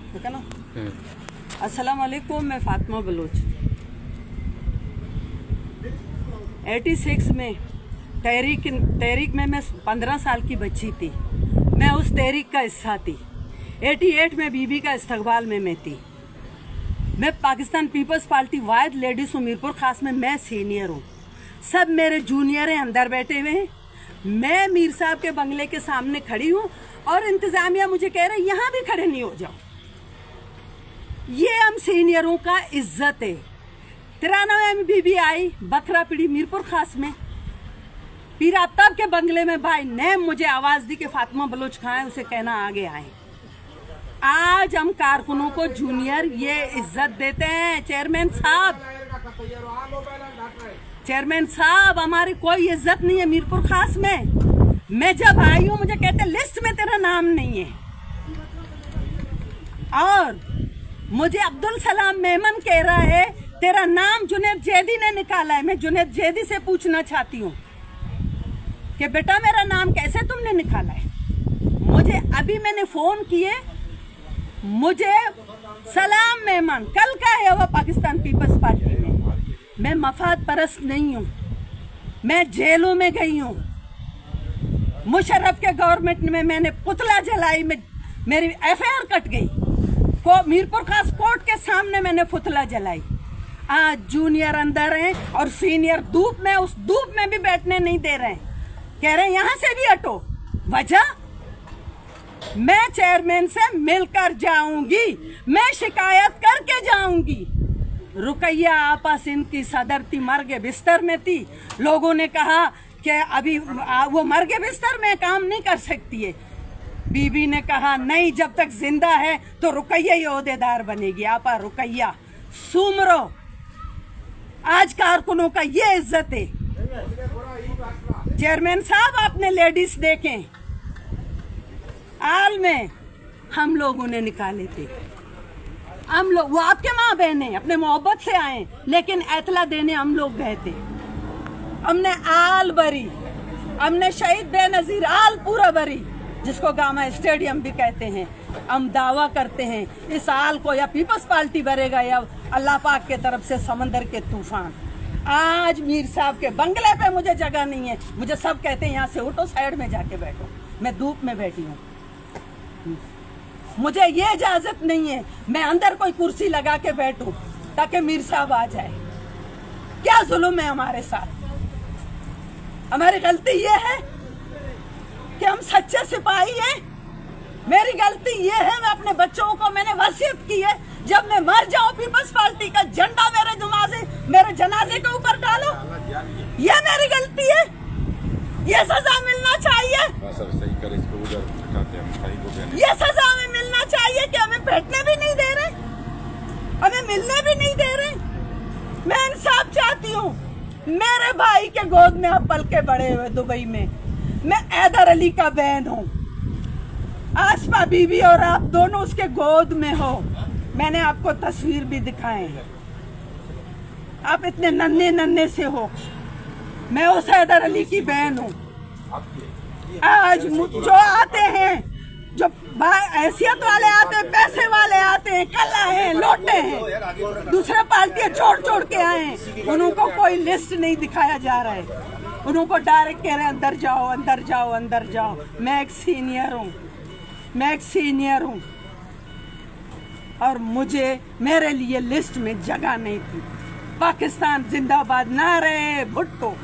ठीक है ना। अस्सलाम वालेकुम, मैं फातिमा बलोच। 86 में तहरीक में मैं 15 साल की बच्ची थी। मैं उस तहरीक का हिस्सा थी। 88 में बीबी का इस्तकबाल में मैं थी। मैं पाकिस्तान पीपल्स पार्टी वाहिद लेडीज हूँ मीरपुर खास में। मैं सीनियर हूँ, सब मेरे जूनियर हैं, अंदर बैठे हुए हैं। मैं मीर साहब के बंगले के सामने खड़ी हूँ और इंतजामिया मुझे कह रहे हैं यहाँ भी खड़े नहीं हो जाओ। ये हम सीनियरों का इज्जत है। 93 में बीबी आई बखरा पीड़ी मीरपुर खास में। पीर आफ्ताब के बंगले में भाई ने मुझे आवाज दी कि फातिमा बलोच कहाँ है, उसे कहना आगे आए। आज हम कारकुनों को जूनियर ये इज्जत देते हैं। चेयरमैन साहब हमारी कोई इज्जत नहीं है मीरपुर खास में। मैं जब आई हूँ मुझे कहते लिस्ट में तेरा नाम नहीं है, और मुझे अब्दुल सलाम मेमन कह रहा है तेरा नाम जुनैद जैदी ने निकाला है। मैं जुनैद जैदी से पूछना चाहती हूँ कि बेटा मेरा नाम कैसे तुमने निकाला है। मुझे अभी मैंने फोन किए, मुझे सलाम मेमन कल का है वो पाकिस्तान पीपल्स पार्टी में। मैं मफाद परस्त नहीं हूँ, मैं जेलों में गई हूँ। मुशर्रफ के गवर्नमेंट में मैंने पुतला जलाई, मेरी एफआईआर कट गई। मीरपुर खास कोर्ट के सामने मैंने पुतला जलाई। आज जूनियर अंदर हैं और सीनियर धूप में, उस धूप में भी बैठने नहीं दे रहे हैं। कह रहे हैं यहां से भी हटो। वजह मैं चेयरमैन से मिलकर जाऊंगी, मैं शिकायत करके जाऊंगी। रुकैया आपा सिंध की सदर थी, मर्गे बिस्तर में थी। लोगों ने कहा कि अभी वो मर्गे बिस्तर में काम नहीं कर सकती है। बीबी ने कहा नहीं, जब तक जिंदा है तो रुकैया ही ओहदेदार बनेगी। आपा रुकैया सुमरो, आज कारकुनों का ये इज्जत है। चेयरमैन साहब आपने लेडीज देखें, आल में हम लोगों ने निकाले थे। हम लोग, वो आपके माँ बहन है, अपने मोहब्बत से आए, लेकिन एतला देने हम लोग गए थे। हमने आल भरी, हमने शहीद बेनजीर आल पूरा भरी, जिसको गामा स्टेडियम भी कहते हैं। हम दावा करते हैं इस आल को या पीपल्स पार्टी भरेगा या अल्लाह पाक के तरफ से समंदर के तूफान। आज मीर साहब के बंगले पे मुझे जगह नहीं है। मुझे सब कहते हैं यहाँ से उठो, साइड में जाके बैठो। मैं धूप में बैठी हूँ, मुझे ये इजाजत नहीं है मैं अंदर कोई कुर्सी लगा के बैठूं ताकि मीर साहब आ जाए। क्या जुल्म है हमारे साथ। हमारी गलती ये है कि हम सच्चे सिपाही हैं। मेरी गलती ये है, मैं अपने बच्चों को मैंने वसीयत की है जब मैं मर जाऊं पीपल्स पार्टी का झंडा मेरे जनाजे के ऊपर डालो। ये मेरी गलती है, ये सजा मिलना चाहिए। ये सजा हमें मिलना चाहिए कि हमें बैठने भी नहीं दे रहे, हमें मिलने भी नहीं दे रहे। मैं इंसाफ चाहती हूँ। मेरे भाई के गोद में आप पल के बड़े हुए दुबई में। मैं हैदर अली का बहन हूँ, आसमा बीबी और आप दोनों उसके गोद में हो। मैंने आपको तस्वीर भी दिखाए हैं, आप इतने नन्हे नन्हे से हो। मैं उस हैदर अली की बहन हूँ। आज जो आते हैं, जो हैसियत वाले आते हैं, पैसे वाले आते हैं, कल आए हैं, लौटे हैं, दूसरे पार्टियां छोड़ के आए हैं, उनको कोई लिस्ट नहीं दिखाया जा रहा है। उनको डायरेक्ट कह रहे हैं अंदर जाओ, अंदर जाओ, अंदर जाओ। मैं एक सीनियर हूँ, मैं एक सीनियर हूँ, और मुझे मेरे लिए लिस्ट में जगह नहीं थी। पाकिस्तान जिंदाबाद, नारे भुट्टो।